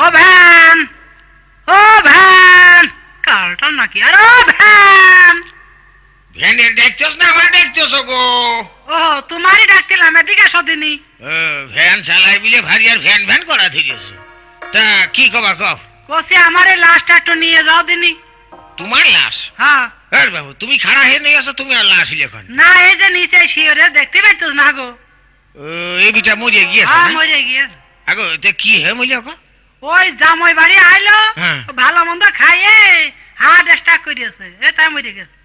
ও van, ও van, কারটা নাকি? আরে ও van, ভ্যানের দেখছস না আমার দেখছস গো? ও তোমারই ডাকছিলাম, এদিকে আসো দিনি। ভ্যান চালাই বিলে ভারী আর ভ্যান ভ্যান করা থেকে গেছে। তা কি কবা কব? কসে আমার এই লাশটা একটু নিয়ে যাও দিনি। তোমার লাশ? হ্যাঁ। হ্যাঁ বাবু, তুমি খাড়া হয়ে নিয়ে আসো, তুমি আর লাশ হইলে এখন? না, এই যে নিচে শিওরে দেখতে পাইতো না গো। এই বিটা মরে গিয়েছে? হ্যাঁ মরে গিয়েছে। আগো তে কি হে মইলে গো? ওই জামাই বাড়ি আইলো, ভালো মন্দ খাইয়ে হার্ট অ্যাটাক করিয়েছে, এ তাই মরে গেছে।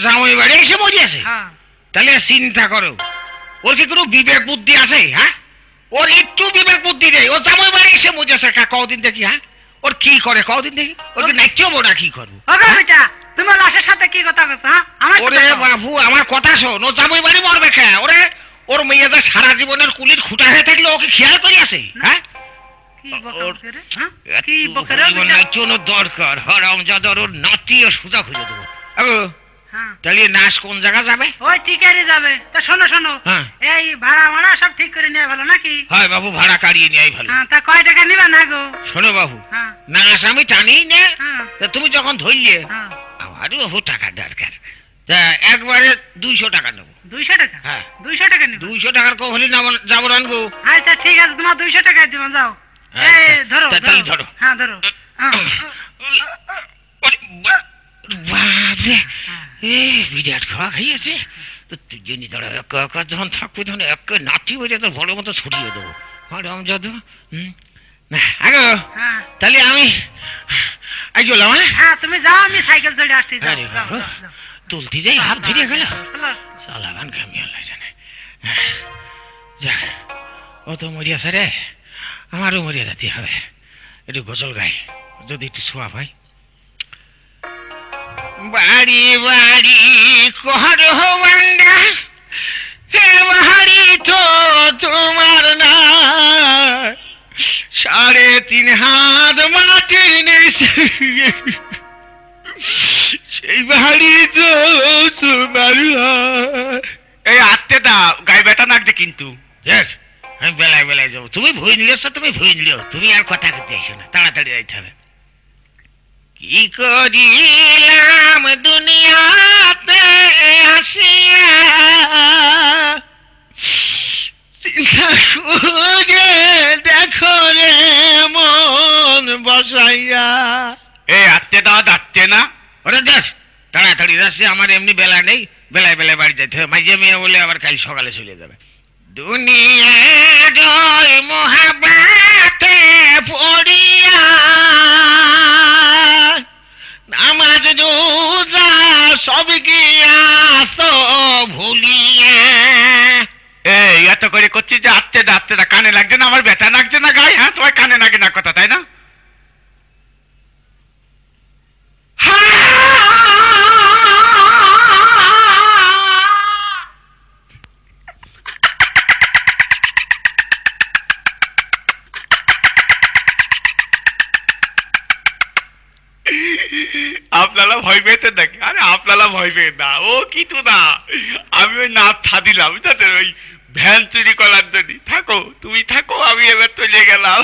জামাই বাড়ি এসে মরিয়েছে? হ্যাঁ। তাহলে চিন্তা করো, ওর কি কোনো বিবেক বুদ্ধি আছে? হ্যাঁ, ওর একটু বিবেক বুদ্ধি নেই। ও জামাই বাড়ি এসে মরিয়েছে কদিন দেখি? হ্যাঁ, ওর কি করে কদিন দেখি? ওর কি নাইচো বোনা কি করবো? বেটা তুমি লাশের সাথে কি কথা বলছো? ওরে বাবু আমার কথা শোন, ও জামাই বাড়ি মরবে খা? ওরে ওর মেয়ে যে সারা জীবনের কুলির খুঁটা হয়ে থাকলে ওকে খেয়াল করে আছে? হ্যাঁ, দরকার হারামজাদার ওর নাতিও সোজা খুঁজে দেবো। তাহলে নাশ কোন জায়গা যাবে? ওই টিকারি যাবে। তা শোনো শোনো, এই ভাড়া ভাড়া সব ঠিক করে নিয়ে ভালো নাকি? হয় বাবু, ভাড়া কাড়িয়ে নিয়ে ভালো। তা কয় টাকা নিবা না গো? শোনো বাবু, নাশ আমি টানি না, তুমি যখন ধরলে আমারও বাবু টাকার দরকার। তা একবারে 200 টাকা নেবো। 200 টাকা? হ্যাঁ 200 টাকা নিব। 200 টাকার কহলি যাবো রানবো। আচ্ছা ঠিক আছে, তোমার 200 টাকা দিব, যাও। ধরো ধরো। হ্যাঁ ধরো। বাপরে, বিরাট খাওয়া খাইয়েছে তো। তুই জন্য তোরা যখন থাকবি তখন এক নাতি হয়ে তোর ভালো মতো ছড়িয়ে দেবো। হারামজাদা। আগো তাহলে আমি গেলাম। হ্যাঁ তুমি যাও, আমি সাইকেল চড়ে আসছি। তুলতে যাই হাত ধরে গেল, চালাবান কামিয়ে জানে। যাক, ও তো মরিয়াছে রে, আমারও মরিয়া যেতে হবে। একটু গজল গাই, যদি একটু শোয়া ভাই। বাড়ি বাড়ি কর বান্ডা, হে বাড়ি তো তোমার না, 3.5 হাত মাটির নিচে, সেই বাড়ি তো তোমার। এই আত্মে দা গাই বেটা নাকবে কিন্তু। আমি বেলায় বেলায় যাবো। তুমি ভুই নিলেছ, তুমি ভুই নিলেও তুমি আর কথা করতে এসো না, তাড়াতাড়ি যাইতে হবে। কি করিলাম দুনিয়াতে আসিয়া, চিন্তা করে দেখো রে মন বসাইয়া। এই আত্মে দা ডাকতে না? ওরে দেখ তাড়াতাড়ি যাচ্ছে, আমার এমনি বেলা নেই, বেলায় বেলায় বাড়ি যাইতে হবে। মাইজে মেয়ে বলে আবার কাল সকালে চলে যাবে। দুনিয়ার মহাবাতে পড়িয়া, নামাজ রোজা সব গিয়াছ ভুলিয়া। এই এত করে করছি যে আত্মে দা আত্মে দা, কানে লাগছে না? আমার বেটা লাগছে না গায়ে? হ্যাঁ তোমার কানে লাগে না কথা, তাই না? আপনারা ভয় পেতেন নাকি? আরে আপনারা ভয় পেয়ে না, ও কিছু না। আমি ওই নাচ দিলাম ওই ভ্যান চুরি করার জন্য। থাকো, তুমি থাকো, আমি এবার চলে গেলাম।